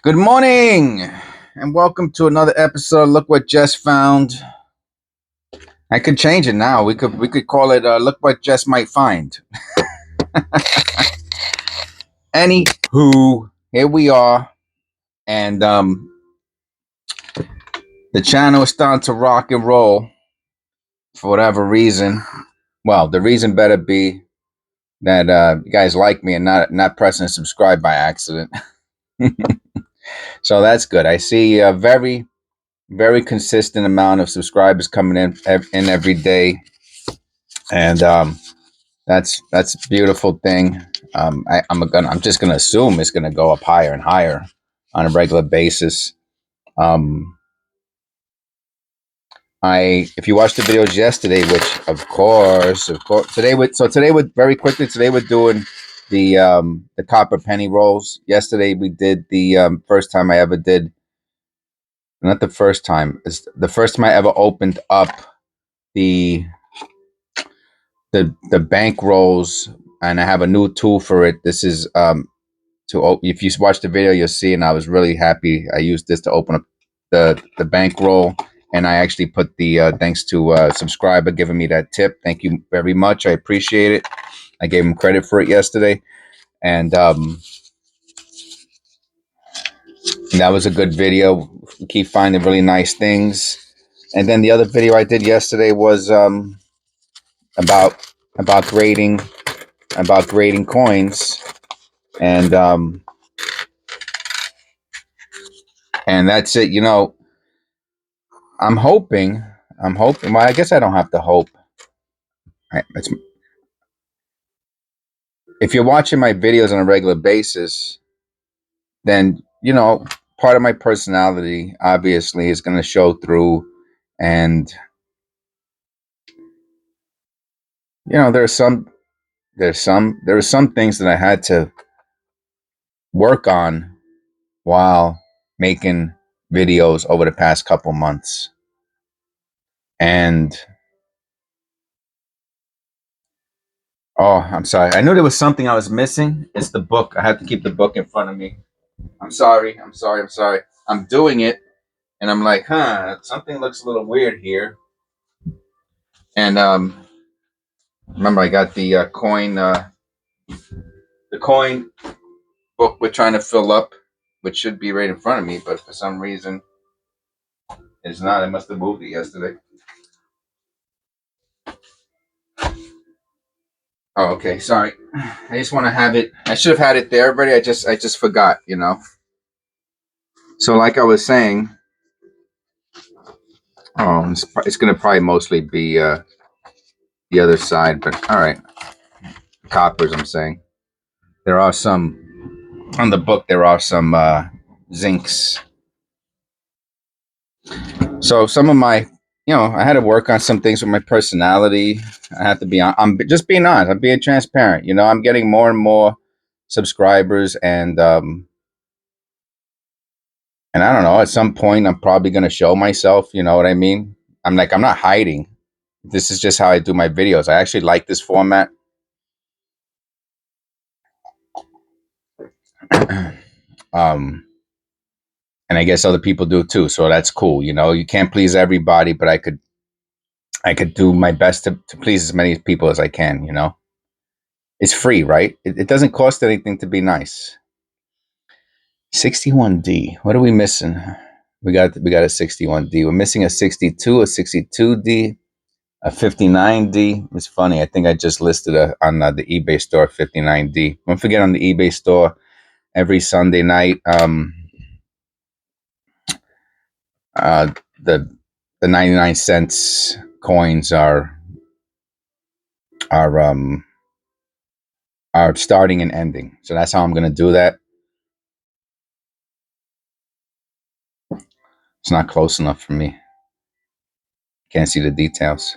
Good morning, and welcome to another episode. Look what Jess found. I could change it now. We could call it "Look what Jess might find." Anywho, here we are, and the channel is starting to rock and roll for whatever reason. Well, the reason better be that you guys like me and not pressing subscribe by accident. So that's good. I see a very consistent amount of subscribers coming in every day, and that's a beautiful thing. I'm just gonna assume it's gonna go up higher and higher on a regular basis. Um, if you watched the videos yesterday, which of course, today would very quickly. Today we're doing the copper penny rolls. Yesterday we did the first time I ever did. Not the first time. It's the first time I ever opened up the the bank rolls, and I have a new tool for it. This is if you watch the video, you'll see, and I was really happy. I used this to open up the bankroll, and I actually put the thanks to subscriber giving me that tip. Thank you very much. I appreciate it. I gave him credit for it yesterday, and that was a good video. We keep finding really nice things. And then the other video I did yesterday was about about grading coins, and and that's it. I'm hoping. I'm hoping. Well, I guess I don't have to hope. It's, if you're watching my videos on a regular basis, then part of my personality obviously is going to show through, and there are some things that I had to work on while making videos over the past couple months, and oh, I'm sorry. I knew there was something I was missing. It's the book. I have to keep the book in front of me. I'm sorry. I'm sorry. I'm sorry. I'm doing it, and I'm like, something looks a little weird here. And remember, I got the coin book we're trying to fill up, which should be right in front of me, but for some reason it's not. I must have moved it yesterday. Oh, okay. Sorry. I just want to have it. I should have had it there already. I just forgot. So, like I was saying, it's going to probably mostly be the other side, but all right. Coppers. I'm saying there are some on the book. There are some zincs. So some of my, I had to work on some things with my personality. I have to be on. I'm just being honest. I'm being transparent. I'm getting more and more subscribers, and I don't know. At some point, I'm probably going to show myself. You know what I mean? I'm not hiding. This is just how I do my videos. I actually like this format. um, and I guess other people do too. So that's cool. You can't please everybody, but I could do my best to please as many people as I can. It's free, right? It doesn't cost anything to be nice. 61D. What are we missing? We got a 61D. We're missing a 62, a 62D, a 59D. It's funny. I think I just listed on the eBay store 59D. Don't forget, on the eBay store every Sunday night, uh, the the 99 cents coins are um are starting and ending. So that's how I'm gonna do that. It's not close enough for me. Can't see the details.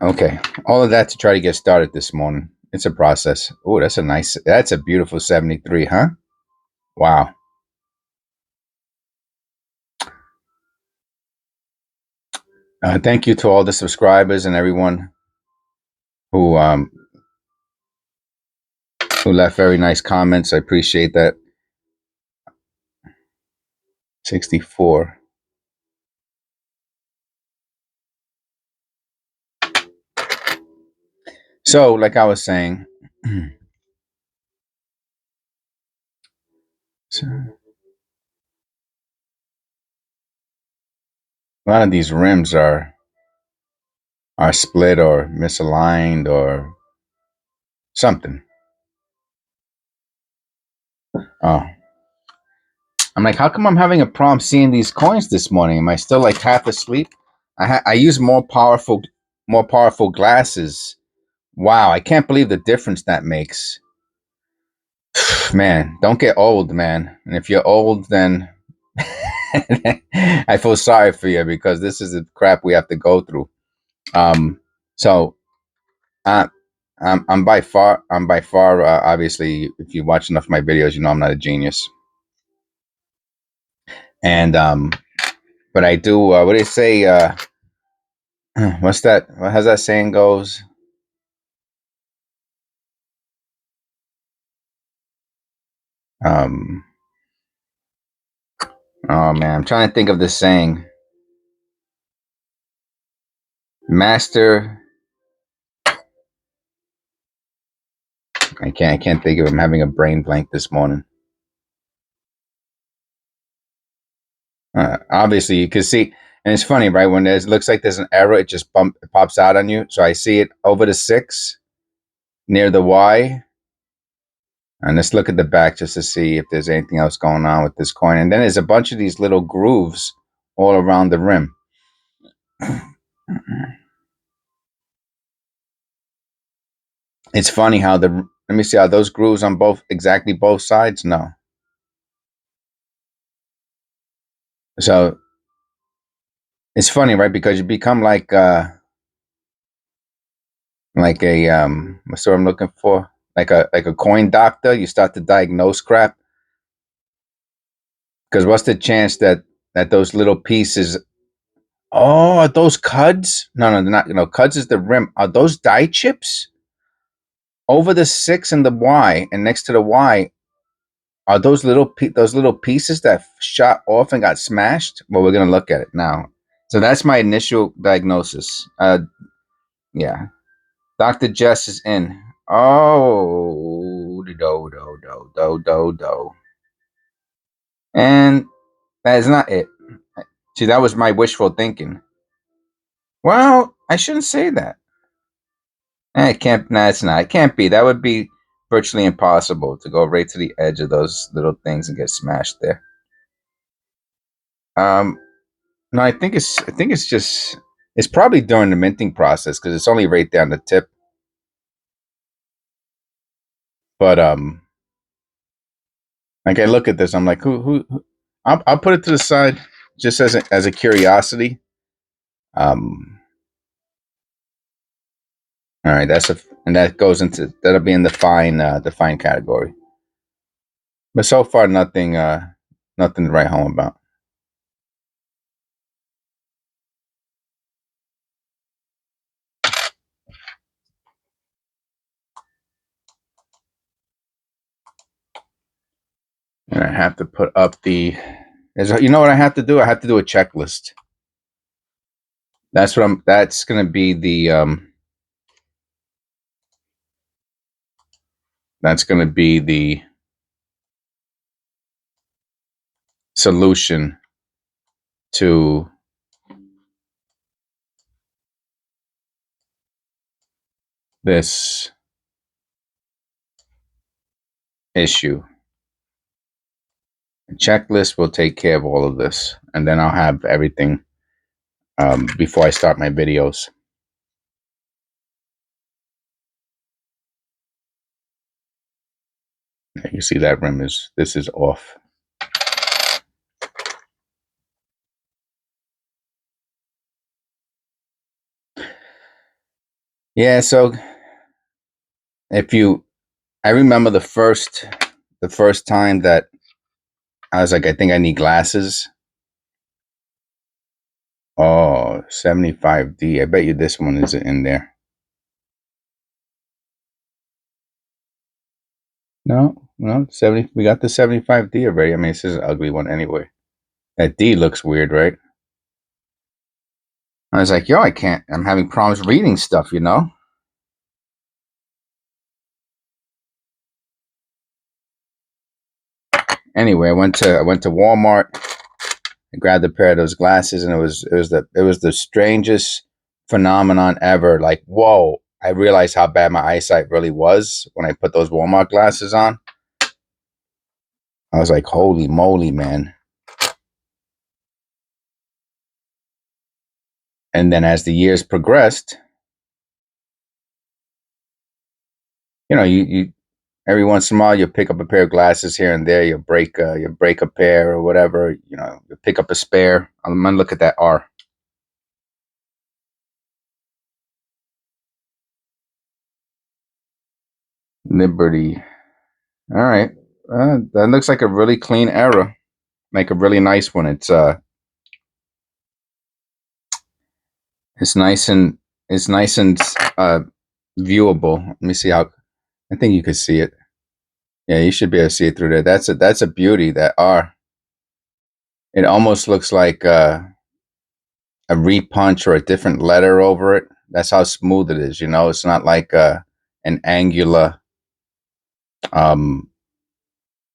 Okay, all of that to try to get started this morning. It's a process. Oh, that's a beautiful 73, huh? Wow. Thank you to all the subscribers and everyone who um who left very nice comments. I appreciate that. 64. So, like I was saying, so a lot of these rims are split or misaligned or something. Oh, I'm like, how come I'm having a problem seeing these coins this morning? Am I still like half asleep? I use more powerful glasses. Wow, I can't believe the difference that makes. Man, don't get old, man. And if you're old, then I feel sorry for you because this is the crap we have to go through. So uh, I'm by far, obviously, if you watch enough of my videos, you know I'm not a genius. And but I do. What do they say? What's that? How's that saying goes? Um, oh man, I'm trying to think of the saying. Master. I can't think of it. I'm having a brain blank this morning. Obviously, you can see, and it's funny, right? When it looks like there's an error, it pops out on you. So I see it over the 6 near the Y, and let's look at the back just to see if there's anything else going on with this coin. And then there's a bunch of these little grooves all around the rim. It's funny how let me see how those grooves on both sides. No, so it's funny, right? Because you become like a what's the word I'm looking for? Like a coin doctor. You start to diagnose crap. Because what's the chance that those little pieces? Oh, are those cuds? No, no, they're not. Cuds is the rim. Are those die chips over the 6 and the Y, and next to the Y? Are those little pieces that shot off and got smashed? Well, we're gonna look at it now. So that's my initial diagnosis. Yeah, Dr. Jess is in. Oh, do do do do do do, and that is not it. See, that was my wishful thinking. Well, I shouldn't say that. It can't. No, it's not. It can't be. That would be virtually impossible to go right to the edge of those little things and get smashed there. Um, no, I think it's just. It's probably during the minting process because it's only right down the tip. But like I look at this, I'm like, who I'll put it to the side just as a curiosity. Um, all right, and that goes into that'll be in the fine category. But so far, nothing to write home about. And I have to put up you know what I have to do? I have to do a checklist. That's gonna be that's gonna be the solution to this issue. A checklist will take care of all of this, and then I'll have everything before I start my videos. You see that this is off. Yeah, so if you I remember the first time that I was like, I think I need glasses. Oh, 75D. I bet you this one isn't in there. No, 70. We got the 75D already. I mean, this is an ugly one anyway. That D looks weird, right? I was like, yo, I can't. I'm having problems reading stuff, you know? Anyway, I went to Walmart. I grabbed a pair of those glasses, and it was the strangest phenomenon ever. Like, whoa! I realized how bad my eyesight really was when I put those Walmart glasses on. I was like, holy moly, man! And then as the years progressed, you every once in a while you'll pick up a pair of glasses here and there. You'll break a pair or whatever. You pick up a spare. I'm gonna look at that R. Liberty. All right. That looks like a really clean error. Like a really nice one. It's nice and viewable. Let me see how. I think you could see it. Yeah, you should be able to see it through there. That's a beauty. That R. It almost looks like a repunch or a different letter over it. That's how smooth it is. It's not like an angular um,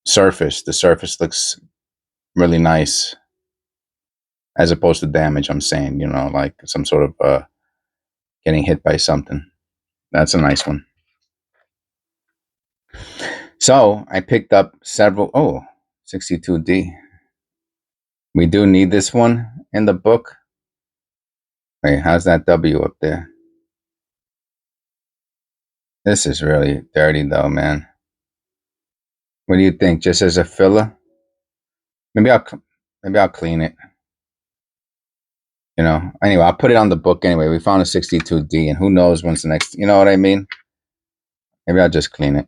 surface. The surface looks really nice as opposed to damage. I'm saying, like some sort of getting hit by something. That's a nice one. So I picked up several. Oh, 62D. We do need this one in the book. Wait, how's that W up there? This is really dirty, though, man. What do you think? Just as a filler? Maybe I'll clean it. Anyway, I'll put it on the book anyway. We found a 62D, and who knows when's the next. You know what I mean? Maybe I'll just clean it.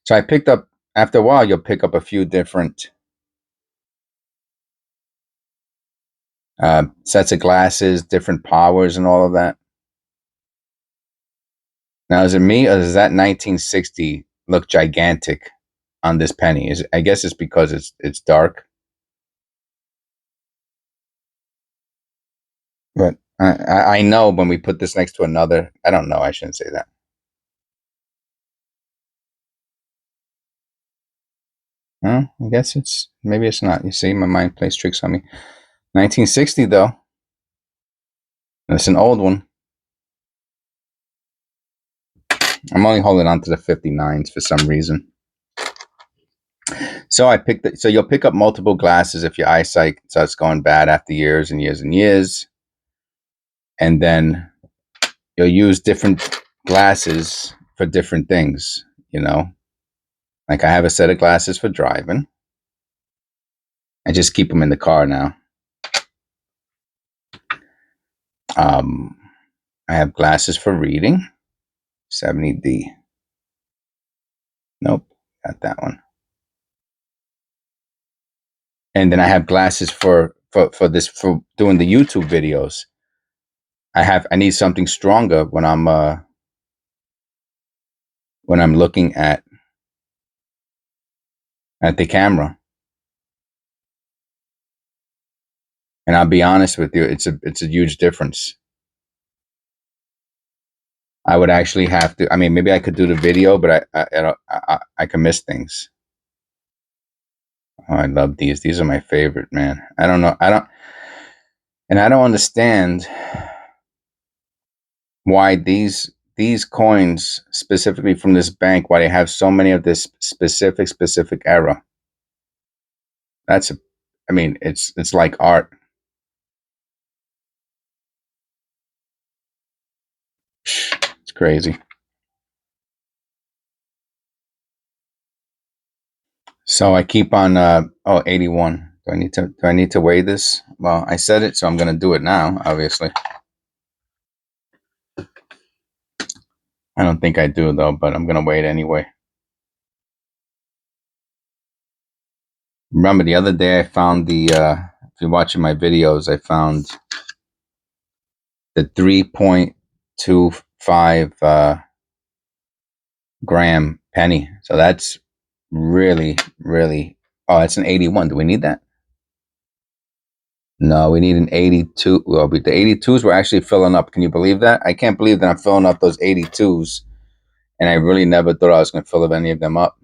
So I picked up. After a while, you'll pick up a few different sets of glasses, different powers, and all of that. Now, is it me or does that 1960 look gigantic on this penny? I guess it's because it's dark. But I know when we put this next to another, I don't know. I shouldn't say that. Well, I guess maybe it's not. You see, my mind plays tricks on me. 1960 though. It's an old one. I'm only holding on to the 59s for some reason. So so you'll pick up multiple glasses if your eyesight starts going bad after years and years and years. And then you'll use different glasses for different things, Like I have a set of glasses for driving. I just keep them in the car now. I have glasses for reading. 70D. Nope, got that one. And then I have glasses for doing the YouTube videos. I need something stronger when I'm looking at the camera. And I'll be honest with you, it's a huge difference. I would actually have to. I mean, maybe I could do the video, but I can miss things. Oh, I love these. These are my favorite, man. I don't know. I don't understand why these coins specifically from this bank, why they have so many of this specific error. I mean, it's like art. It's crazy. So I keep on 81. Do I need to weigh this? Well, I said it, so I'm gonna do it now, obviously. I don't think I do though, but I'm gonna weigh it anyway. Remember the other day I found if you're watching my videos, I found the 3.25 gram penny. So that's really, really. Oh, it's an 81. Do we need that? No, we need an 82. Well, but the 82s were actually filling up. Can you believe that? I can't believe that I'm filling up those 82s, and I really never thought I was going to fill any of them up.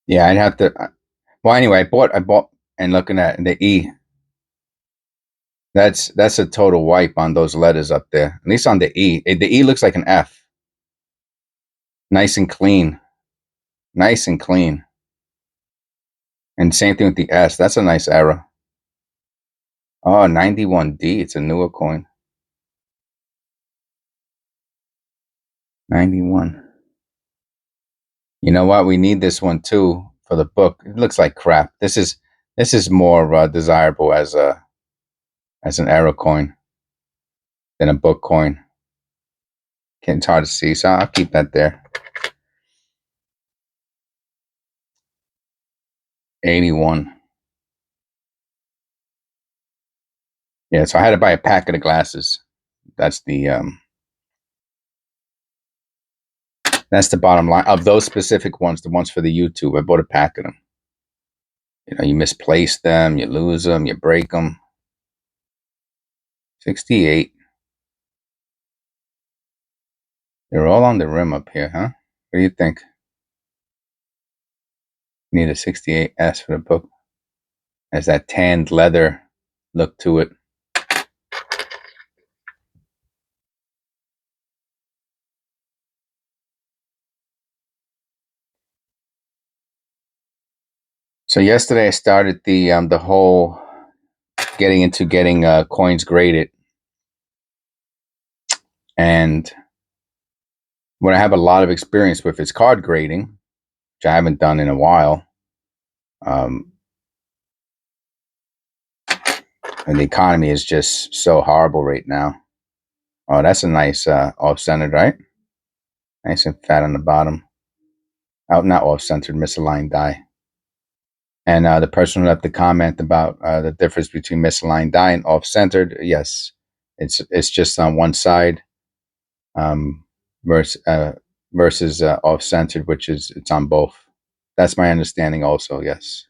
Yeah, I'd have to. Well, anyway, I bought, and looking at the E, that's a total wipe on those letters up there. At least on the E, the E looks like an F, nice and clean, nice and clean. And same thing with the S. That's a nice error. Oh, 91D. It's a newer coin. 91. You know what? We need this one too for the book. It looks like crap. This is more desirable as an error coin than a book coin. It's hard to see, so I'll keep that there. 81. Yeah, so I had to buy a packet of glasses. That's the bottom line of those specific ones. The ones for the YouTube, I bought a pack of them. You know, you misplace them, you lose them, you break them. 68. They're all on the rim up here, huh? What do you think? Need a 68S for the book. Has that tanned leather look to it. So yesterday I started the whole getting coins graded, and what I have a lot of experience with is card grading, which I haven't done in a while. Um, and the economy is just so horrible right now. Oh, that's a nice off-centered, right? Nice and fat on the bottom. Out, not off-centered, misaligned die. And the person who left the comment about the difference between misaligned die and off-centered, yes, it's just on one side, um, versus off-centered, which is it's on both. That's my understanding, also. Yes.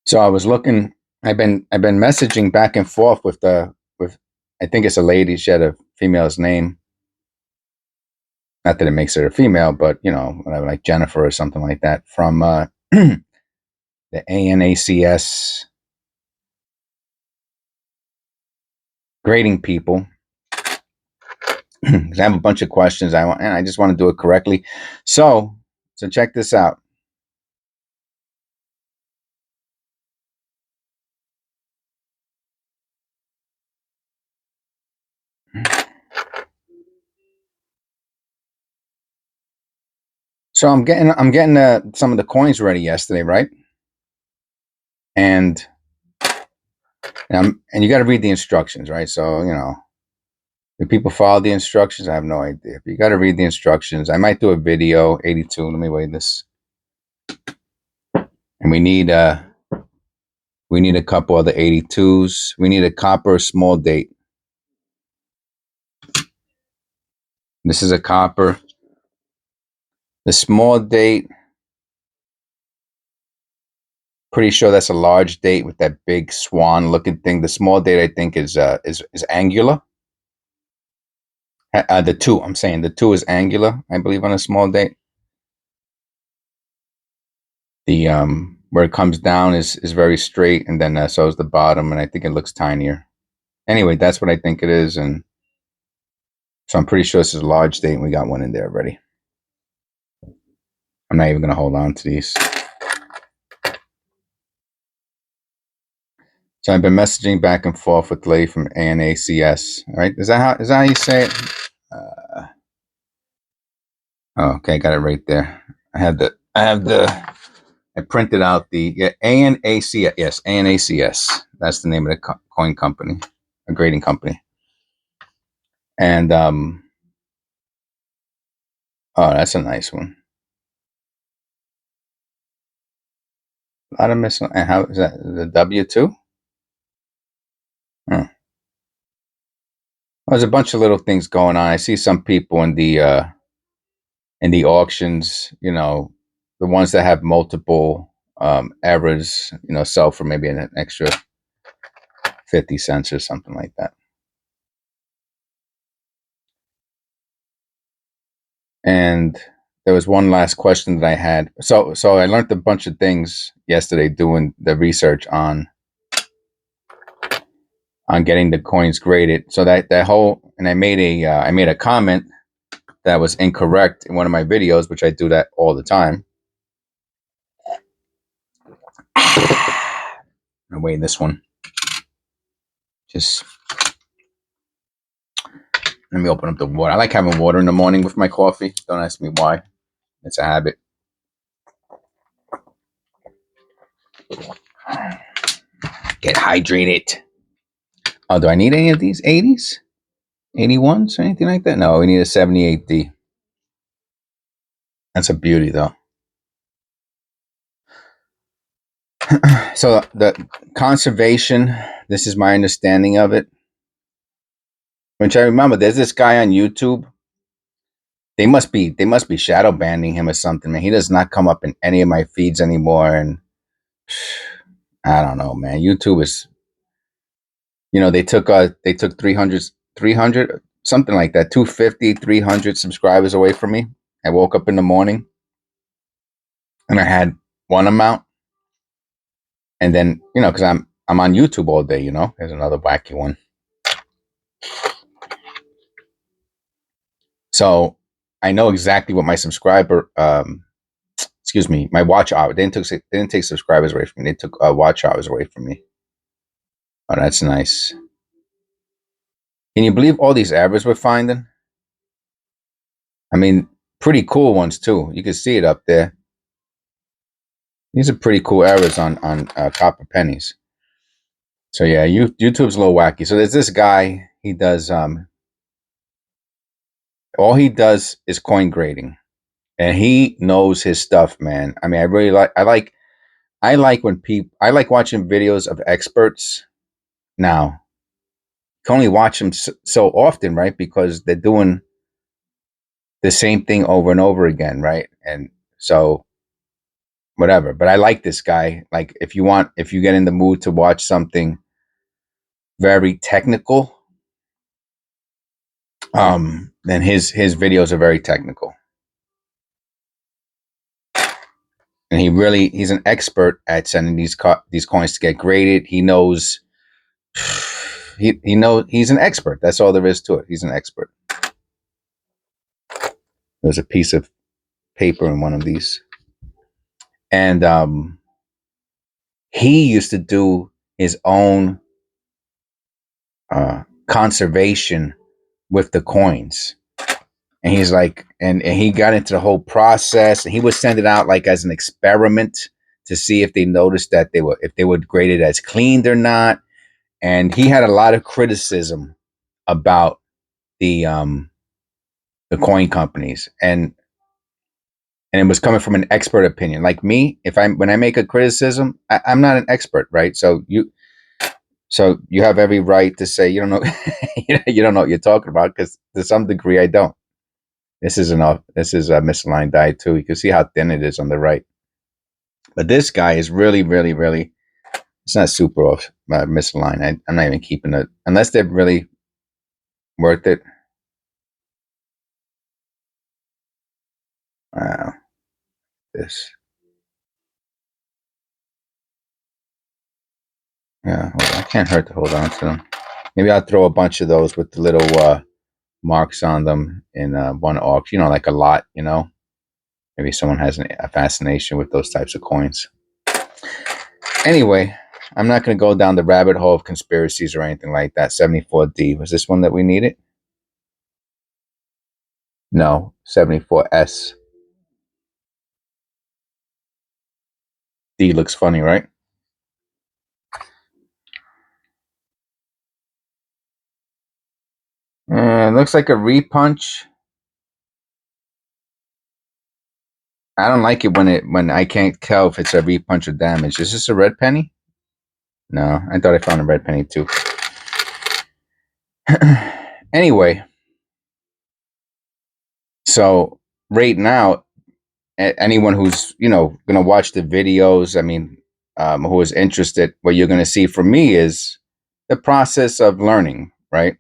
So I was looking. I've been messaging back and forth with. I think it's a lady. She had a female's name. Not that it makes her a female, but whatever, like Jennifer or something like that, from the ANACS grading people. I have a bunch of questions and I just want to do it correctly. So check this out. So I'm getting some of the coins ready yesterday, right? And and you got to read the instructions, right? So do people follow the instructions? I have no idea. But you got to read the instructions. I might do a video. 82. Let me weigh this. And we need a couple of the 82s. We need a copper small date. This is a copper. The small date. Pretty sure that's a large date with that big swan looking thing. The small date I think is angular. The two, I'm saying the two is angular, I believe, on a small date. The where it comes down is very straight, and then so is the bottom, and I think it looks tinier. Anyway, that's what I think it is, and so I'm pretty sure this is a large date, and we got one in there already. I'm not even gonna hold on to these. So I've been messaging back and forth with the lady from ANACS. All right, is that how you say it? Oh, okay, got it right there. I printed out the ANACS. Yes, ANACS. That's the name of the coin company, a grading company. And oh, that's a nice one. A lot of missing. And how is that? The W2? Oh. There's a bunch of little things going on. I see some people in the auctions, the ones that have multiple errors, sell for maybe an extra 50 cents or something like that. And there was one last question that I had. So I learned a bunch of things yesterday doing the research on getting the coins graded. So that whole, and I made a comment that was incorrect in one of my videos, which I do that all the time. I'm waiting this one. Just let me open up the water. I like having water in the morning with my coffee. Don't ask me why. It's a habit. Get hydrated. Oh, do I need any of these 80s? 81s or anything like that? No, we need a 78D. That's a beauty, though. So the conservation, this is my understanding of it. Which I remember, there's this guy on YouTube. They must be shadow banning him or something, man. He does not come up in any of my feeds anymore, and I don't know, man. YouTube is, they took 300 something like that, 250, 300 subscribers away from me. I woke up in the morning and I had one amount, and then because I'm on YouTube all day. There's another wacky one. So I know exactly what my subscriber, excuse me, my watch hour. They didn't take subscribers away from me. They took watch hours away from me. Oh, that's nice. Can you believe all these errors we're finding? I mean, pretty cool ones too. You can see it up there. These are pretty cool errors on copper pennies. So yeah, YouTube's a little wacky. So there's this guy. He does all he does is coin grading, and he knows his stuff, man. I mean, I like when people. I like watching videos of experts. Now, you can only watch them so often, right? Because they're doing the same thing over and over again, right? And so whatever. But I like this guy. Like if you get in the mood to watch something very technical, then his videos are very technical. And he's an expert at sending these coins to get graded. He knows he's an expert. That's all there is to it. He's an expert. There's a piece of paper in one of these. And he used to do his own conservation with the coins. And he's like, and he got into the whole process, and he would send it out like as an experiment to see if they noticed that if they were graded as cleaned or not. And he had a lot of criticism about the coin companies, and it was coming from an expert opinion. Like me, when I make a criticism, I'm not an expert, right? So you have every right to say you don't know you don't know what you're talking about, because to some degree I don't. This is a misaligned die too. You can see how thin it is on the right. But this guy is really, really, really. It's not super off misaligned. I'm not even keeping it unless they're really worth it. Wow, this. Yeah, I can't hurt to hold on to them. Maybe I'll throw a bunch of those with the little marks on them in one auction. Like a lot. Maybe someone has a fascination with those types of coins. Anyway, I'm not going to go down the rabbit hole of conspiracies or anything like that. 74D. Was this one that we needed? No. 74S. D looks funny, right? And looks like a repunch. I don't like it when I can't tell if it's a repunch or damage. Is this a red penny? No, I thought I found a red penny too. Anyway, so right now, anyone who's gonna watch the videos, I mean, who is interested, what you're gonna see from me is the process of learning, right?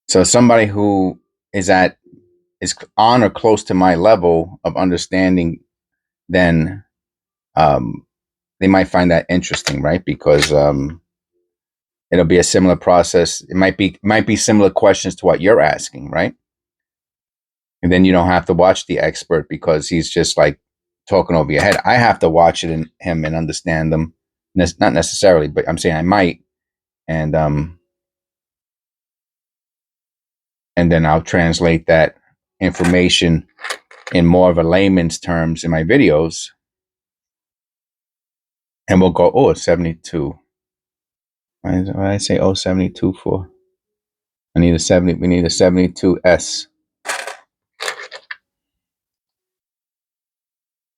So somebody who is on or close to my level of understanding, then um, they might find that interesting, right? Because it'll be a similar process. It might be similar questions to what you're asking, right? And then you don't have to watch the expert because he's just like talking over your head. I have to watch it in him and understand them. Not necessarily, but I'm saying I might, and and then I'll translate that information in more of a layman's terms in my videos, and we'll go, oh, it's 72. Why did I say 72 for? I need a 70. We need a 72S.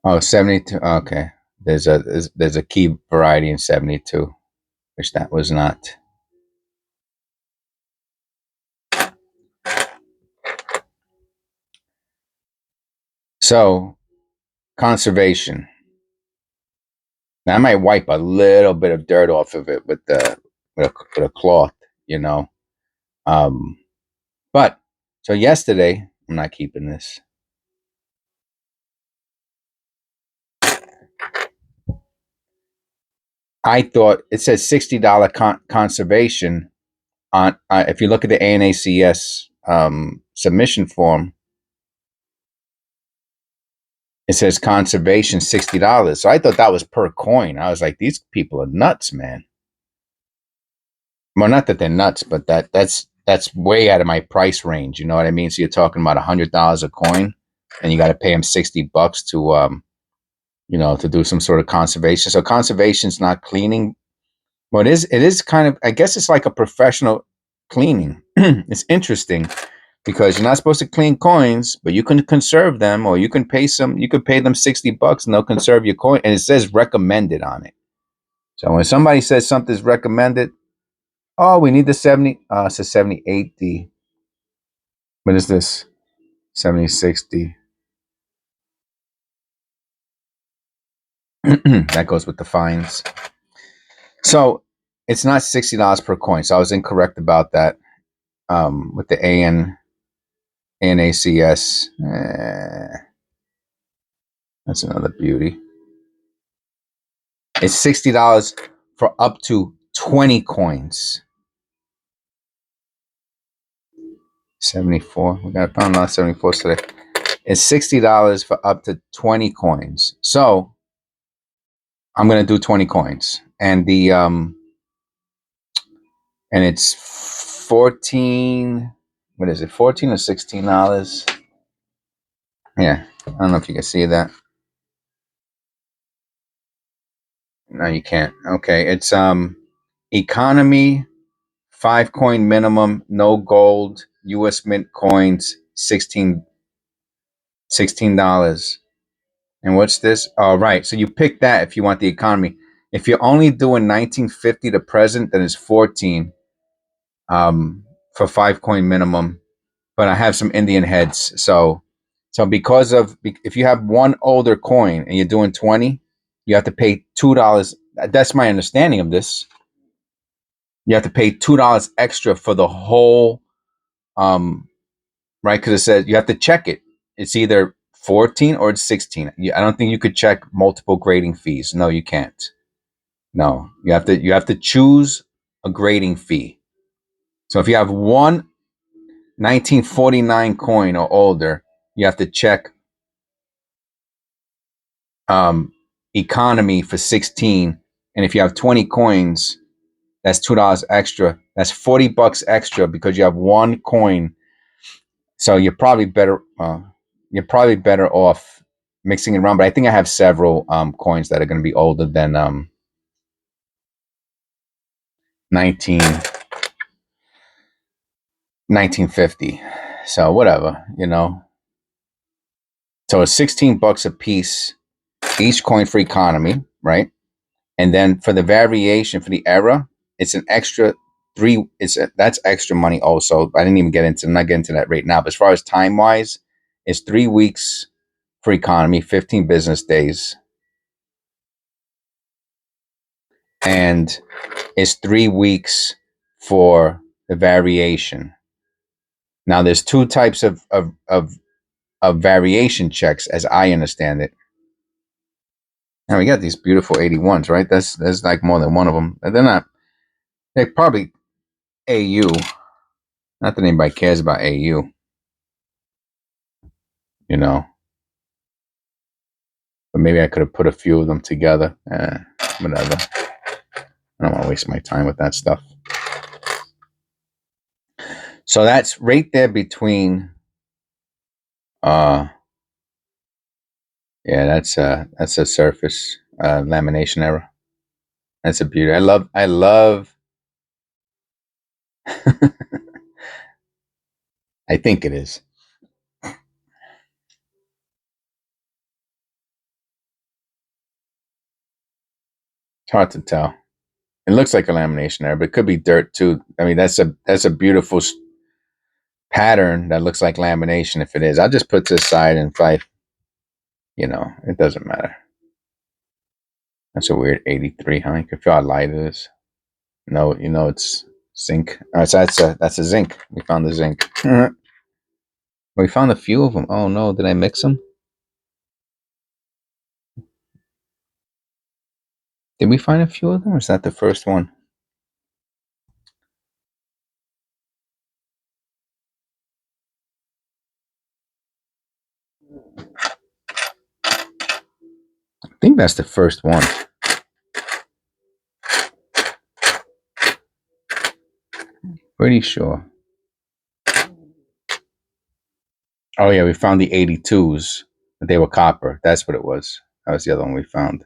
Oh, 72. Okay. There's a key variety in 72, which that was not. So, conservation. Now, I might wipe a little bit of dirt off of it with a cloth, you know. Um, but so yesterday, I'm not keeping this. I thought it says $60 conservation on. If you look at the ANACS submission form, it says conservation $60. So I thought that was per coin. I was like, these people are nuts, man. Well, not that they're nuts, but that's way out of my price range. You know what I mean? So you're talking about $100 a coin, and you got to pay them $60 to to do some sort of conservation. So conservation's not cleaning. Well, it is kind of, I guess it's like a professional cleaning. It's interesting because you're not supposed to clean coins, but you can conserve them, or you could pay them $60 and they'll conserve your coin. And it says recommended on it. So when somebody says something's recommended, oh, we need the 70, it's a 7080. What is this? 7060. That goes with the fines. So it's not $60 per coin. So I was incorrect about that. With the ANACS. That's another beauty. It's $60 for up to 20 coins. 74. We got found a lot of 74s today. It's $60 for up to 20 coins. So I'm gonna do 20 coins. And it's 14. What is it? 14 or $16? Yeah. I don't know if you can see that. No, you can't. Okay. It's economy, 5 coin minimum, no gold, US Mint coins, $16. And what's this? All right. So you pick that if you want the economy. If you're only doing 1950 to present, then it's 14 for 5 coin minimum. But I have some Indian heads. So because of, if you have one older coin and you're doing 20, you have to pay $2. That's my understanding of this. You have to pay $2 extra for the whole, right? Because it says you have to check it. It's either 14 or it's 16. I don't think you could check multiple grading fees. No, you can't. No, you have to choose a grading fee. So if you have one 1949 coin or older, you have to check um, economy for 16. And if you have 20 coins, That's $2 extra. That's $40 extra because you have one coin. So you're probably better off mixing it around. But I think I have several coins that are going to be older than 19 1950. So whatever, you know. So it's $16 a piece, each coin for economy, right? And then for the variation for the error, it's an extra three. That's extra money also. I didn't even get into. I'm not getting into that right now. But as far as time wise, it's 3 weeks for economy, 15 business days, and it's 3 weeks for the variation. Now there's two types of variation checks, as I understand it. And we got these beautiful 81s, right? There's like more than one of them. They're not. They're probably AU. Not that anybody cares about AU, you know. But maybe I could have put a few of them together. Whatever. I don't want to waste my time with that stuff. So that's right there between. Yeah, that's a surface lamination error. That's a beauty. I love. I think it is. It's hard to tell. It looks like a lamination error, but it could be dirt too. I mean, that's a beautiful pattern that looks like lamination. If it is, I'll just put this aside and five. You know, it doesn't matter. That's a weird 83, huh? You can feel how light it is. No, you know it's zinc. All right, so that's a zinc. We found the zinc. We found a few of them. Oh no, did I mix them? Did we find a few of them, or is that the first one? I think that's the first one. Pretty sure. Oh yeah, we found the 82s. They were copper. That's what it was. That was the other one we found.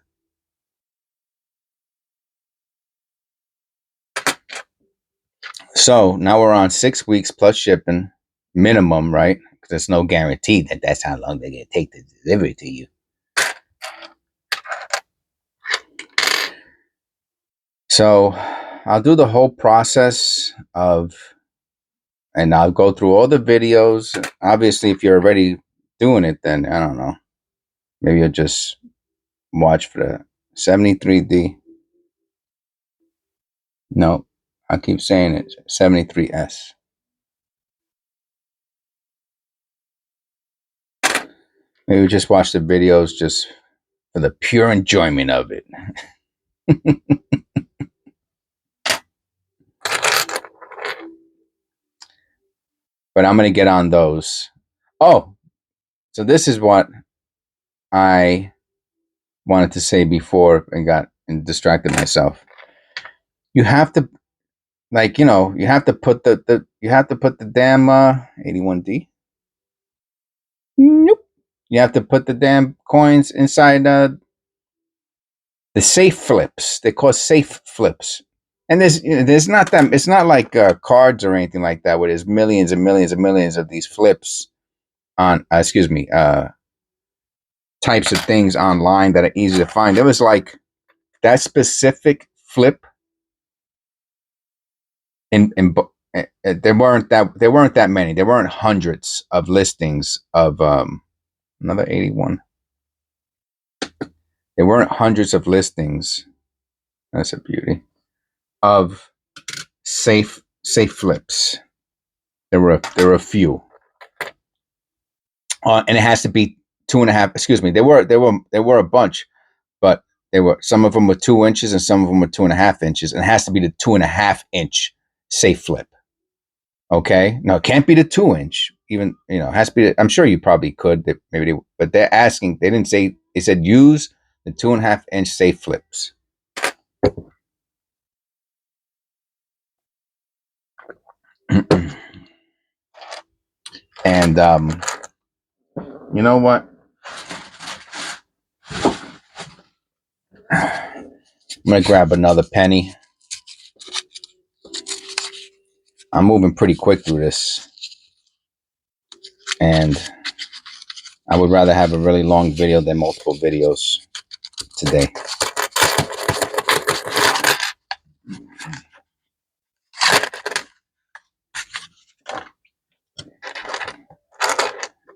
So now we're on 6 weeks plus shipping minimum, right? Because there's no guarantee that that's how long they're gonna take to deliver it to you. So I'll do the whole process and I'll go through all the videos. Obviously, if you're already doing it, then I don't know. Maybe you'll just watch for the 73D. No, I keep saying it. 73S. Maybe just watch the videos just for the pure enjoyment of it. But I'm gonna get on those. Oh, so this is what I wanted to say before and got and distracted myself. You have to you have to put the damn 81D. Nope. You have to put the damn coins inside the safe flips. They call safe flips. And there's not that. It's not like cards or anything like that, where there's millions and millions and millions of these flips on. Excuse me. Types of things online that are easy to find. It was like that specific flip in there weren't that many. There weren't hundreds of listings of another 81. There weren't hundreds of listings. That's a beauty of safe flips. There were a few, and it has to be 2.5. Excuse me. There were a bunch, but some of them were 2 inches and some of them were 2.5 inches, and it has to be the 2.5 inch safe flip. Okay, no, it can't be the 2 inch. Even it has to be. I'm sure you probably could. But they're asking. They didn't say. They said use the 2.5 inch safe flips. And you know what? I'm gonna grab another penny. I'm moving pretty quick through this, and I would rather have a really long video than multiple videos today.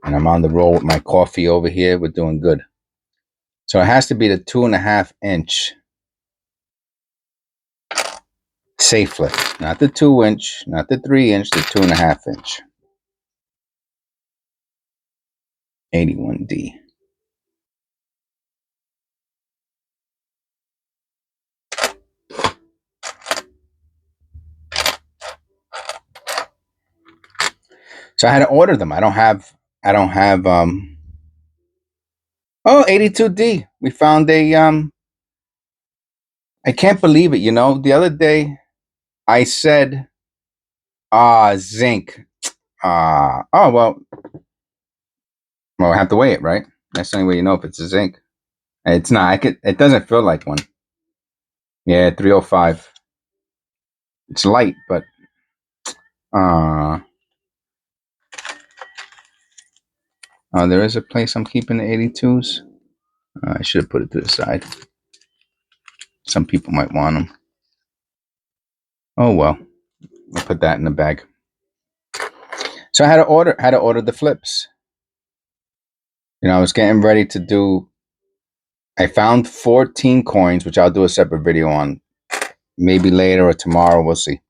And I'm on the roll with my coffee over here. We're doing good. So it has to be the 2.5 inch safe lift, not the 2 inch, not the 3 inch, the 2.5 inch. 81D. So I had to order them. I don't have oh, 82D. We found a I can't believe it, you know. The other day I said zinc. Oh well I have to weigh it, right? That's the only way you know if it's a zinc. It's not. It doesn't feel like one. Yeah, 305. It's light, but there is a place I'm keeping the 82s. I should have put it to the side. Some people might want them. Oh well, I'll put that in the bag. So I had to order the flips. You know, I was getting ready to do. I found 14 coins, which I'll do a separate video on. Maybe later or tomorrow. We'll see.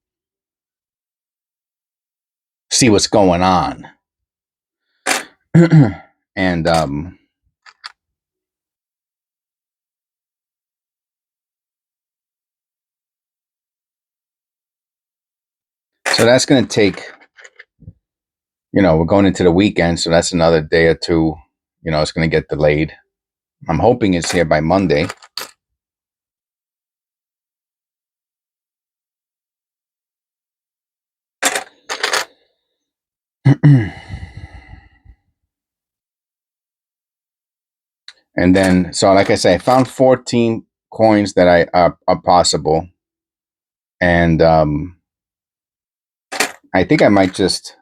See what's going on. And so that's going to take. You know, we're going into the weekend, so that's another day or two. You know, it's going to get delayed. I'm hoping it's here by Monday. And then, so like I say, I found 14 coins that are possible, and I think I might just,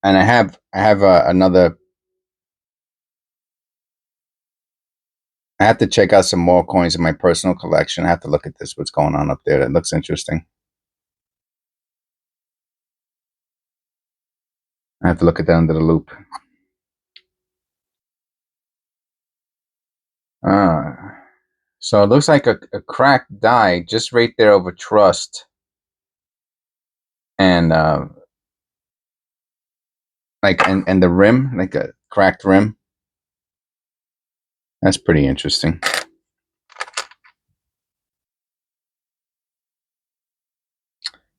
and I have another. I have to check out some more coins in my personal collection. I have to look at this. What's going on up there? That looks interesting. I have to look at that under the loop. So it looks like a cracked die just right there over trust, and like and the rim, like a cracked rim. That's pretty interesting.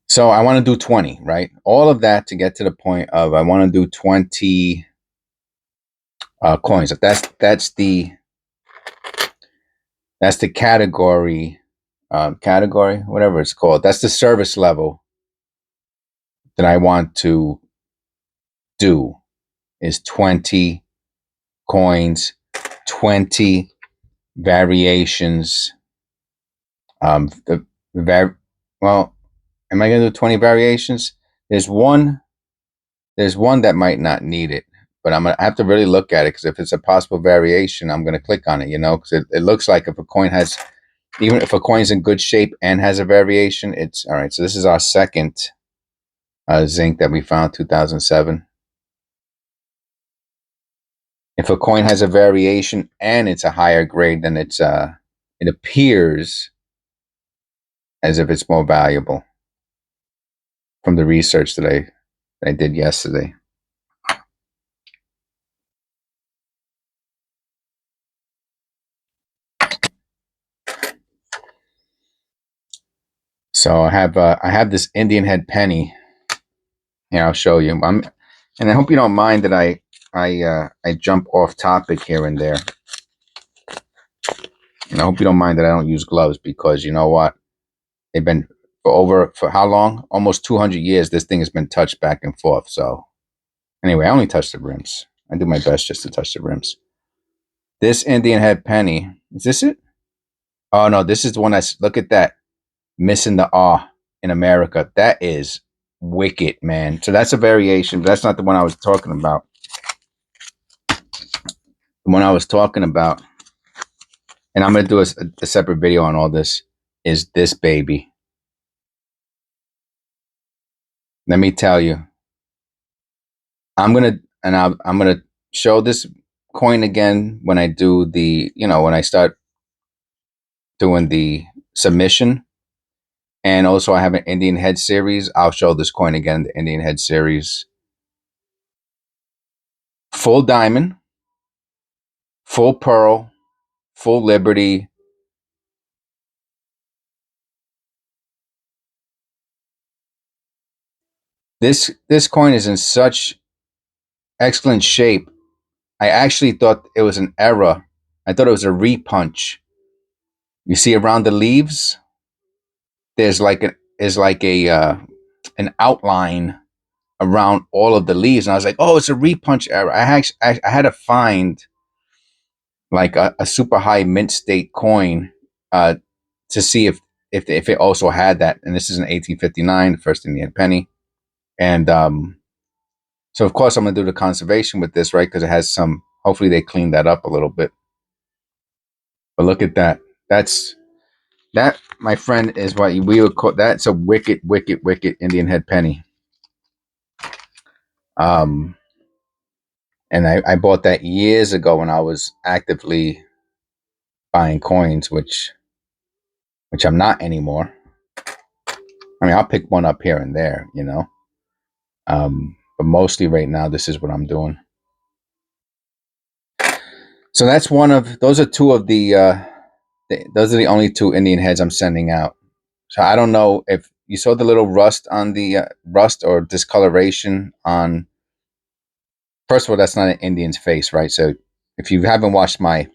So I want to do 20, right? All of that to get to the point of I want to do 20 coins. That's the category, whatever it's called. That's the service level that I want to do is 20 coins, 20 variations. Well, am I going to do 20 variations? There's one that might not need it, but I'm going to have to really look at it because if it's a possible variation, I'm going to click on it, you know, because it looks like if a coin has, even if a coin's in good shape and has a variation, it's all right. So this is our second zinc that we found, 2007. If a coin has a variation and it's a higher grade, then it appears as if it's more valuable from the research that I did yesterday. So I have this Indian head penny. Here, I'll show you. And I hope you don't mind that I jump off topic here and there. And I hope you don't mind that I don't use gloves because you know what? They've been for how long? Almost 200 years. This thing has been touched back and forth. So anyway, I only touch the rims. I do my best just to touch the rims. This Indian head penny, is this it? Oh no, this is the one that's, look at that, missing the R in America. That is wicked, man. So that's a variation, but that's not the one I was talking about. The one I was talking about, and I'm gonna do a separate video on all this, is this baby. Let me tell you, I'm gonna show this coin again when I do the, when I start doing the submission. And also, I have an Indian head series. I'll show this coin again, the Indian head series. Full diamond, full pearl, full liberty. This coin is in such excellent shape. I actually thought it was an error. I thought it was a repunch. You see around the leaves, there's like a an outline around all of the leaves, and I was like, "Oh, it's a repunch error." I had to find like a super high mint state coin uh, to see if it also had that. And this is an 1859, first Indian penny, and so of course I'm gonna do the conservation with this, right? Because it has some. Hopefully they clean that up a little bit. But look at that. That, my friend, is what we would call, that's a wicked, wicked, wicked Indian head penny. Um, and I bought that years ago when I was actively buying coins, which I'm not anymore. I mean, I'll pick one up here and there. But mostly right now, this is what I'm doing. So that's one of those are two of those are the only two Indian heads I'm sending out. So I don't know if you saw the little rust on the rust or discoloration on. First of all, that's not an Indian's face, right? So if you haven't watched my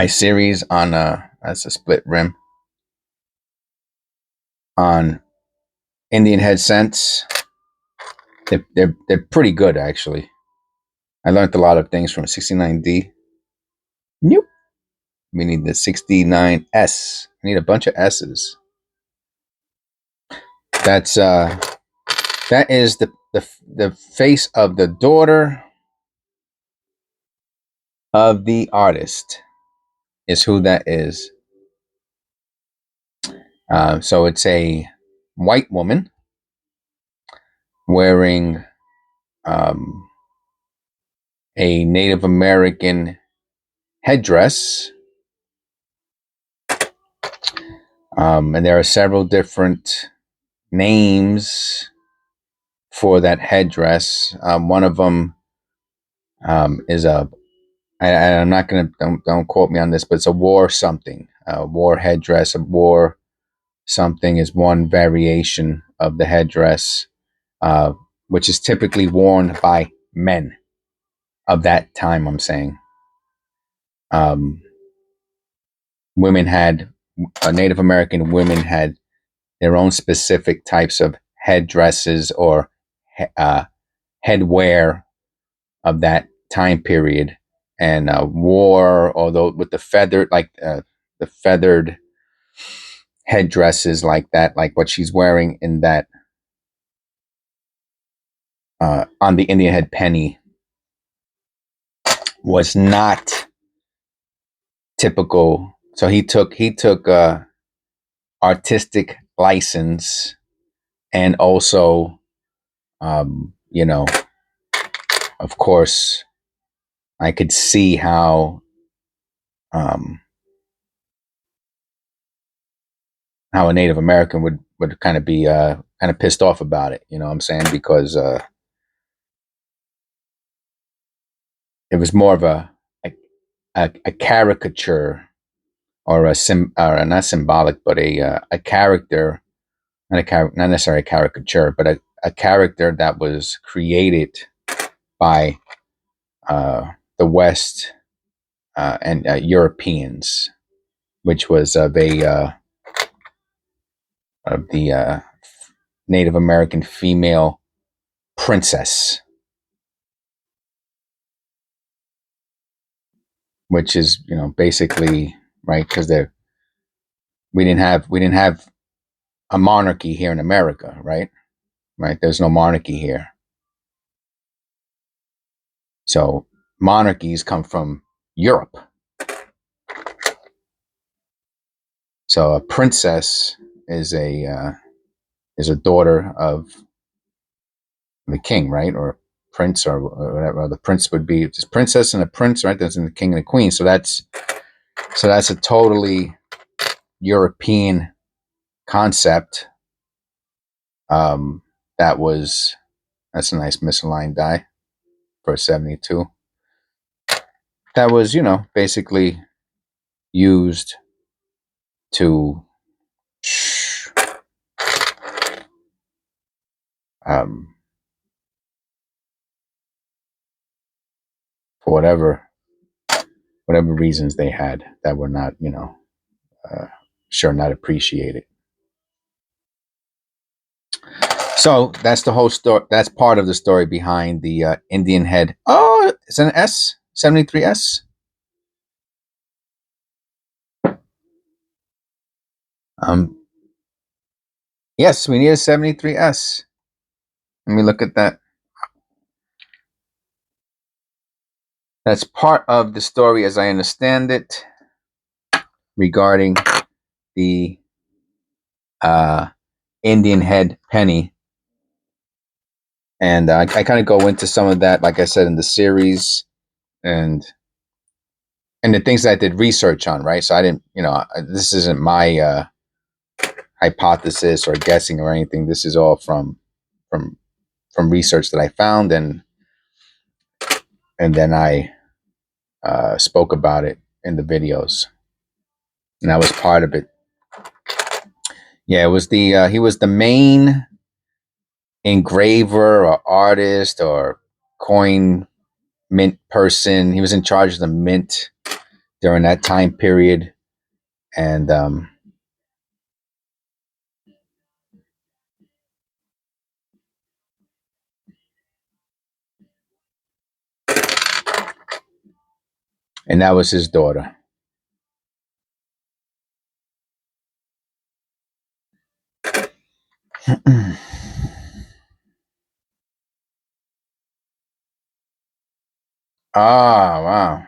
series on that's a split rim on Indian head scents, they're pretty good actually. I learned a lot of things from 69D. Nope. We need the 69S. We need a bunch of S's. That's that is the face of the daughter of the artist is who that is. So it's a white woman wearing um, a Native American headdress. And there are several different names for that headdress. One of them is I'm not going to, don't quote me on this, but it's a war something. War headdress, a war something is one variation of the headdress, which is typically worn by men of that time, I'm saying. Um, women had, Native American women had their own specific types of headdresses or uh, headwear of that time period, and wore, although with the feathered, like the feathered headdresses like that, like what she's wearing in that on the Indian head penny, was not typical. So he took artistic license, and also, um, you know, of course, I could see um, how a Native American would kind of be kind of pissed off about it. You know what I'm saying? Because it was more of a caricature, or or not symbolic, but a character, not necessarily a caricature, but a character that was created by the West and Europeans, which was of of the Native American female princess, which is, basically, right, because we didn't have a monarchy here in America, right? Right, there's no monarchy here, so monarchies come from Europe. So a princess is a daughter of the king, right? Or prince, or whatever. The prince would be just princess and a prince, right? That's in the king and the queen. So that's a totally European concept. Um, that was that's a nice misaligned die for a 72. That was, basically used to um, for whatever reasons they had that were not, uh, sure, not appreciated. So that's the whole story. That's part of the story behind the Indian head. Oh, it's an S 73S. Um, yes, we need a 73S. Let me look at that. That's part of the story, as I understand it, regarding the uh, Indian head penny, and I kind of go into some of that, like I said, in the series, and the things that I did research on, right? So I didn't, this isn't my hypothesis or guessing or anything. This is all from from research that I found, and then I spoke about it in the videos, and that was part of it. Yeah, it was the he was the main engraver or artist or coin mint person. He was in charge of the mint during that time period, and that was his daughter. Ah, wow.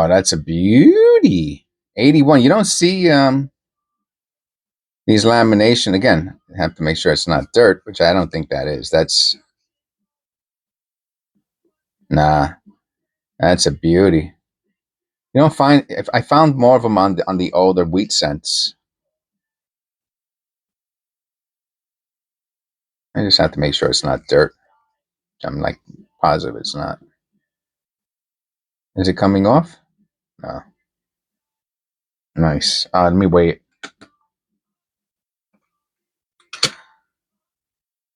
That's a beauty. 81. You don't see these lamination again. You have to make sure it's not dirt, which I don't think that is. Nah, that's a beauty. You don't find if I found more of them on the older wheat cents. I just have to make sure it's not dirt. I'm like positive it's not. Is it coming off? No. Nice. Let me wait.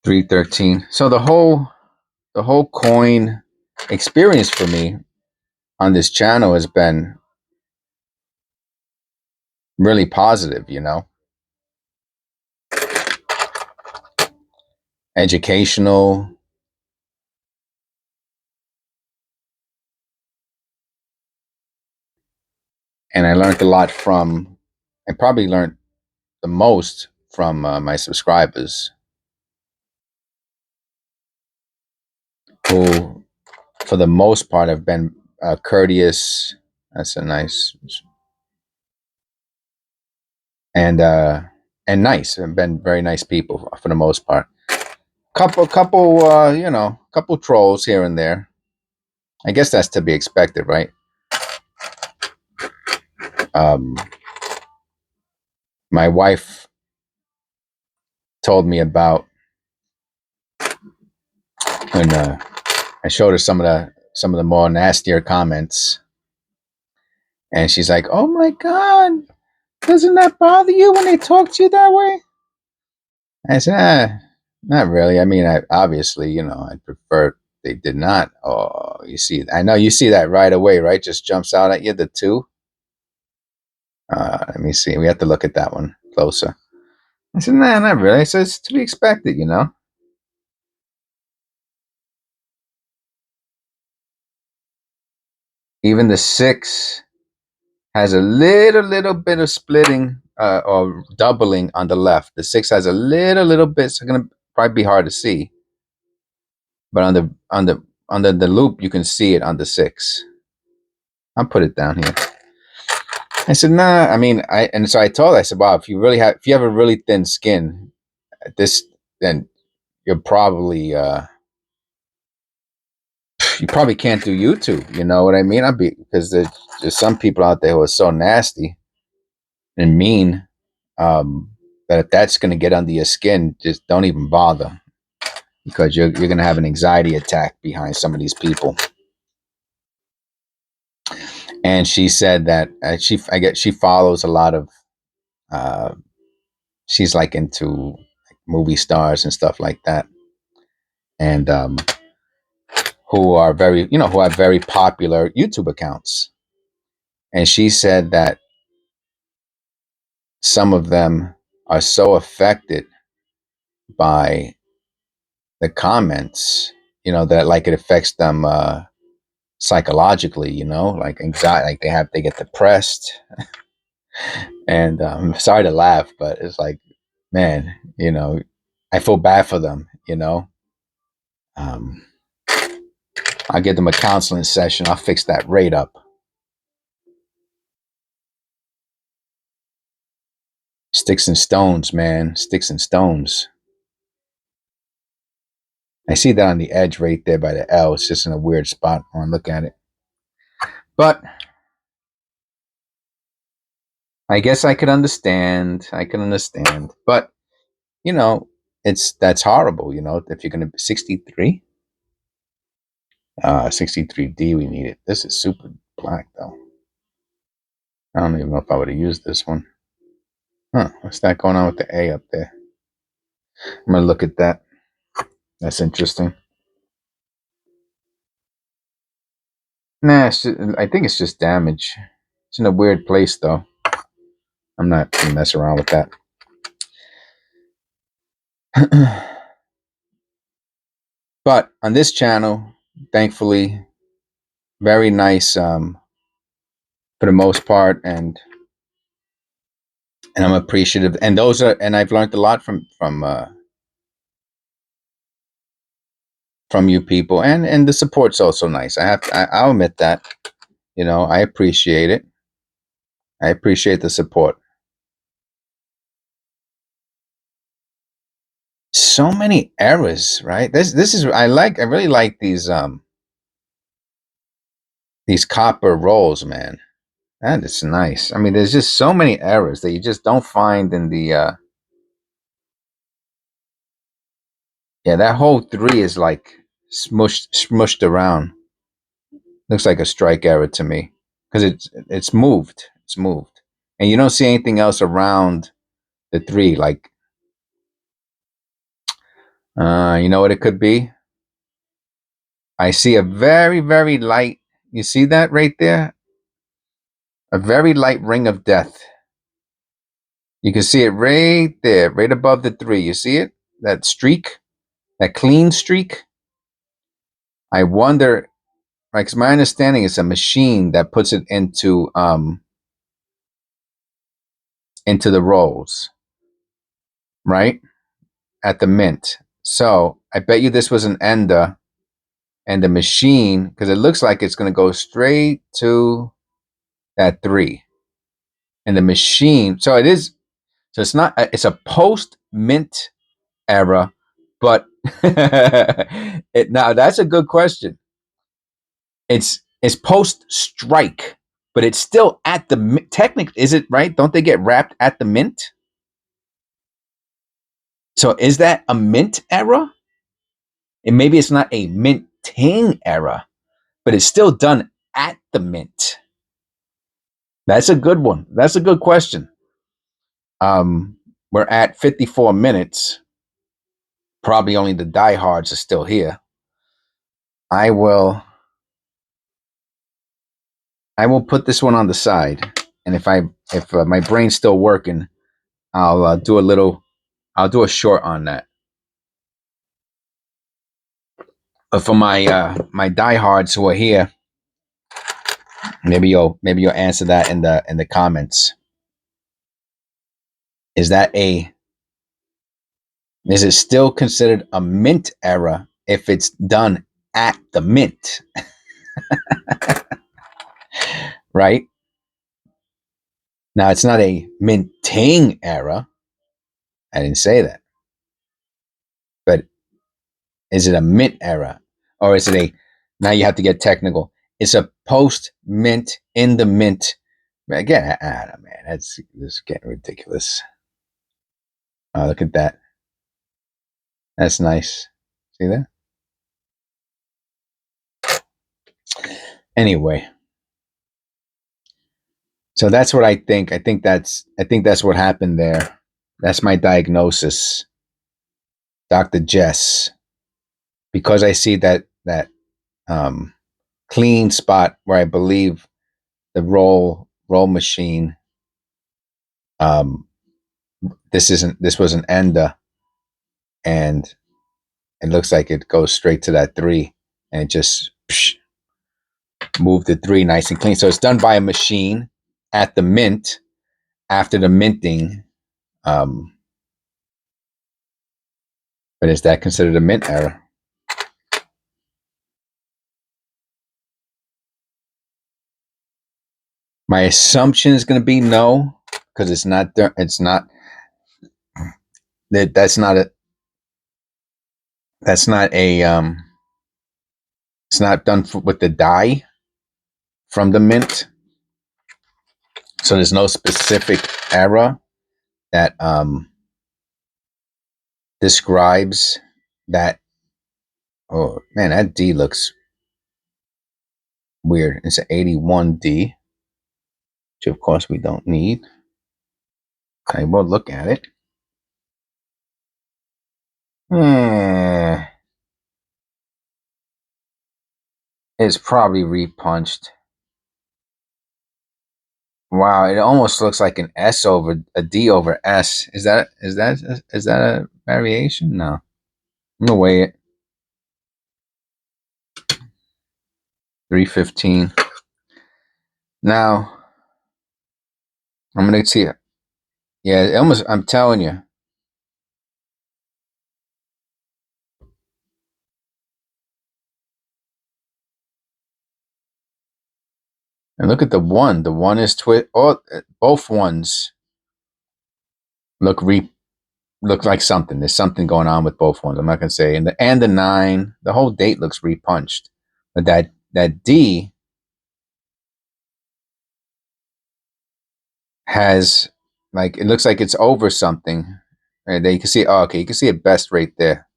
313. So the whole coin experience for me on this channel has been really positive, educational, and I learned a lot from. I probably learned the most from my subscribers, who, for the most part, have been courteous. That's a nice and and nice. Have been very nice people for the most part. Couple, couple trolls here and there. I guess that's to be expected, right? Um, my wife told me about when I showed her some of the more nastier comments, and she's like, "Oh my god, doesn't that bother you when they talk to you that way?" I said, "Not really. I mean, I obviously, I prefer they did not." Oh, you see, I know you see that right away, right? Just jumps out at you, the two. Let me see. We have to look at that one closer. I said, nah, not really. I said, it's to be expected, you know. Even the 6 has a little bit of splitting or doubling on the left. The 6 has a little bit. It's gonna probably be hard to see, but under the loop, you can see it on the 6. I'll put it down here. I said, nah. I mean, and so I told her, I said, wow, if you have a really thin skin, this then you're probably you probably can't do YouTube. You know what I mean? Because there's some people out there who are so nasty and mean, that if that's going to get under your skin, just don't even bother, because you're going to have an anxiety attack behind some of these people. And she said that I guess she follows a lot of uh, she's like into movie stars and stuff like that, and who are who have very popular YouTube accounts. And she said that some of them are so affected by the comments, that like it affects them psychologically, like anxiety, like they get depressed. And sorry to laugh, but it's like, man, I feel bad for them. Um, I'll give them a counseling session. I'll fix that rate up. Sticks and stones, man. Sticks and stones. I see that on the edge right there by the L. It's just in a weird spot when I look at it. But I guess I could understand. I can understand. But, you know, that's horrible, if you're going to 63. 63D, we need it. This is super black, though. I don't even know if I would have used this one. Huh, what's that going on with the A up there? I'm going to look at that. That's interesting. Nah, I think it's just damage. It's in a weird place, though. I'm not going to mess around with that. But on this channel, thankfully, very nice for the most part, and I'm appreciative. And I've learned a lot from you people, and the support's also nice. I'll admit that. I appreciate it. I appreciate the support. So many errors, right? This is I really like these copper rolls, man. That is nice. I mean, there's just so many errors that you just don't find in the yeah, that whole 3 is like smushed around. Looks like a strike error to me, because it's moved. It's moved. And you don't see anything else around the 3, like you know what it could be? I see a very, very light, you see that right there? A very light ring of death. You can see it right there, right above the 3. You see it? That streak? That clean streak? I wonder, like, 'cause my understanding is a machine that puts it into the rolls, right? At the mint. So I bet you this was an ender, and the machine, because it looks like it's going to go straight to that 3. And the machine, so it's not, it's a post mint era, but now that's a good question. It's post strike, but it's still at the technically. Is it right? Don't they get wrapped at the mint? So is that a mint era? And maybe it's not a minting era, but it's still done at the mint. That's a good one. That's a good question. We're at 54 minutes. Probably only the diehards are still here. I will put this one on the side, and if my brain's still working, I'll do a little I'll do a short on that. But for my diehards who are here, maybe you'll answer that in the comments. Is that a is it still considered a mint error if it's done at the mint? Right? Now it's not a minting error. I didn't say that. But is it a mint error? Or is it a now you have to get technical. It's a post mint in the mint. Again, man, that's this is getting ridiculous. Oh, look at that. That's nice. See that? Anyway, so that's what I think. I think that's what happened there. That's my diagnosis, Dr. Jess. Because I see that um, clean spot where I believe the roll machine. Um, this was an ender, and it looks like it goes straight to that three, and it just moved the three nice and clean. So it's done by a machine at the mint after the minting. Um, but is that considered a mint error? My assumption is going to be no, because it's not. It's not. That's not a. That's not a. It's not done with the dye from the mint, so there's no specific error that describes that. Oh man, that D looks weird. It's an 81D, which of course we don't need. Okay, we'll look at it. It's probably repunched. Wow, it almost looks like an S over a D over S. Is that a variation? No. I'm gonna weigh it. 315. Now I'm gonna see it. Yeah, it almost. I'm telling you. And look at the one. The one is twist. Oh, both ones look look like something. There's something going on with both ones. I'm not gonna say. And the nine. The whole date looks repunched. But that D has like it looks like it's over something. Right there you can see. Oh, okay, you can see it best right there.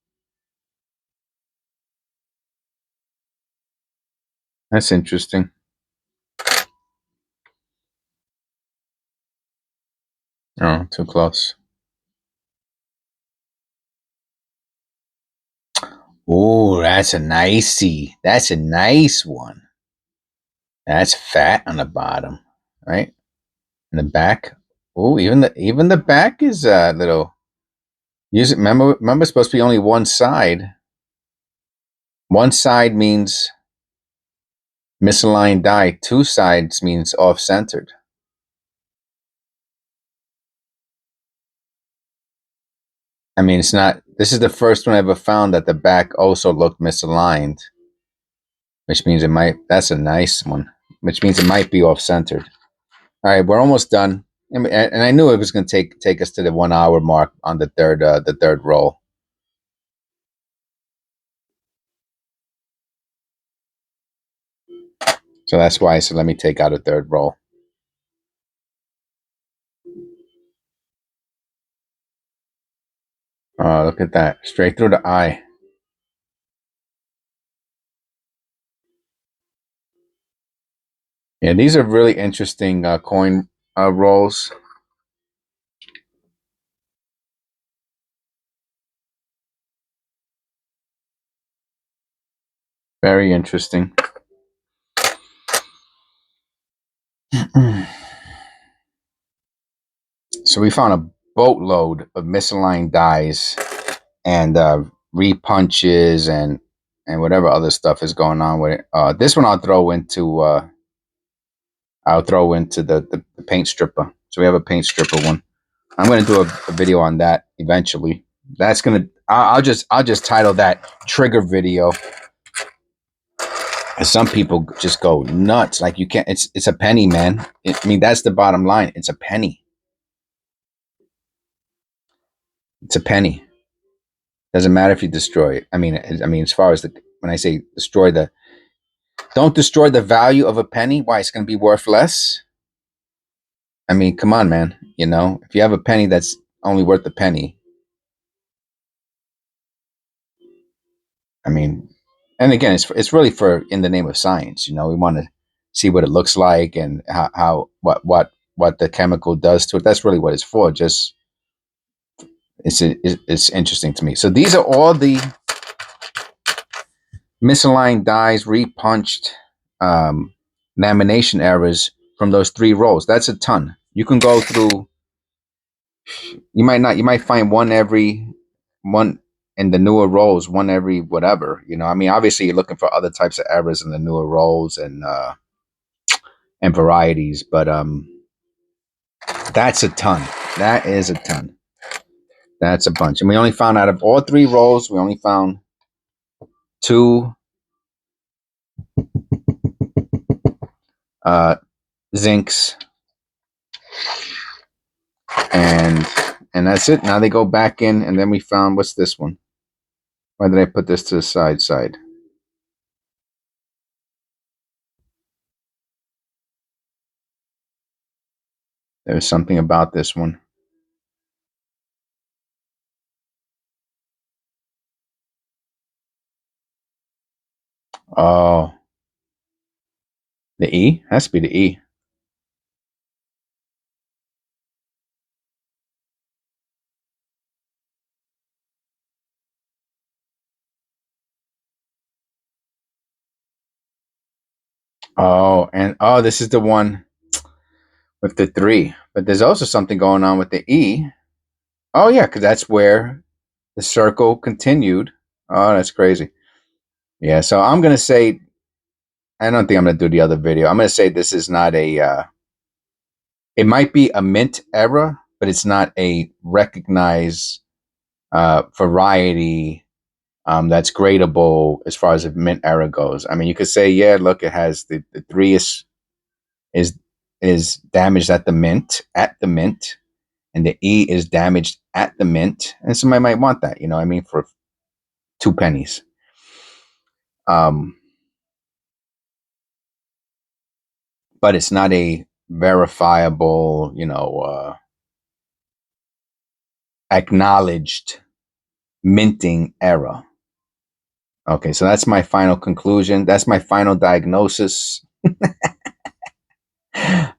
That's interesting. Oh, too close. Oh, that's a nicey. That's a nice one. That's fat on the bottom, right? In the back. Oh, even the back is a little. Use it. Remember, it's supposed to be only one side. One side means misaligned die. Two sides means off centered. I mean, it's not. This is the first one I ever found that the back also looked misaligned, which means it might. That's a nice one. Which means it might be off centered. All right, we're almost done, and I knew it was going to take us to the 1 hour mark on the third roll. So that's why I said let me take out a third roll. Oh, look at that, straight through the eye. Yeah, these are really interesting coin rolls. Very interesting. So we found a boatload of misaligned dies and repunches and whatever other stuff is going on with it. This one I'll throw into the paint stripper. So we have a paint stripper one. I'm going to do a video on that eventually. That's going to I'll just title that trigger video. And some people just go nuts. Like, you can't. It's a penny, man. I mean, that's the bottom line. It's a penny. It's a penny. Doesn't matter if you destroy it. I mean, as far as when I say destroy don't destroy the value of a penny. Why? It's going to be worth less. I mean, come on, man. You know, if you have a penny that's only worth a penny, I mean, and again, it's really for in the name of science. You know, we want to see what it looks like and how what the chemical does to it. That's really what it's for. Just it's interesting to me. So these are all the misaligned dies, repunched, lamination errors from those 3 rolls. That's a ton. You can go through. You might not. You might find one in the newer rolls, one every whatever. You know, I mean, obviously you're looking for other types of errors in the newer rolls and varieties, but that's a ton. That is a ton. That's a bunch. And we only found, out of all 3 rolls, we only found 2 zincs, and that's it. Now they go back in, and then we found, what's this one? Why did I put this to the side? There's something about this one. Oh, the E? Has to be the E. Oh, and this is the one with the 3. But there's also something going on with the E. Oh, yeah, because that's where the circle continued. Oh, that's crazy. Yeah, so I'm going to say, I don't think I'm going to do the other video. I'm going to say this is not it might be a mint error, but it's not a recognized variety that's gradable as far as a mint error goes. I mean, you could say, yeah, look, it has the 3 is damaged at the mint, and the E is damaged at the mint, and somebody might want that, you know what I mean, for 2 pennies. But it's not a verifiable, acknowledged minting error. Okay, so that's my final conclusion. That's my final diagnosis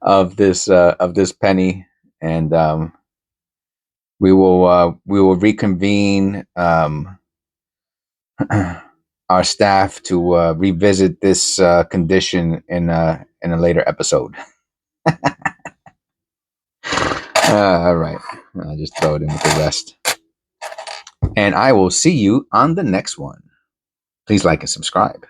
of this penny, and we will reconvene our staff to revisit this condition in a later episode. All right, I'll just throw it in with the rest, and I will see you on the next one. Please like and subscribe.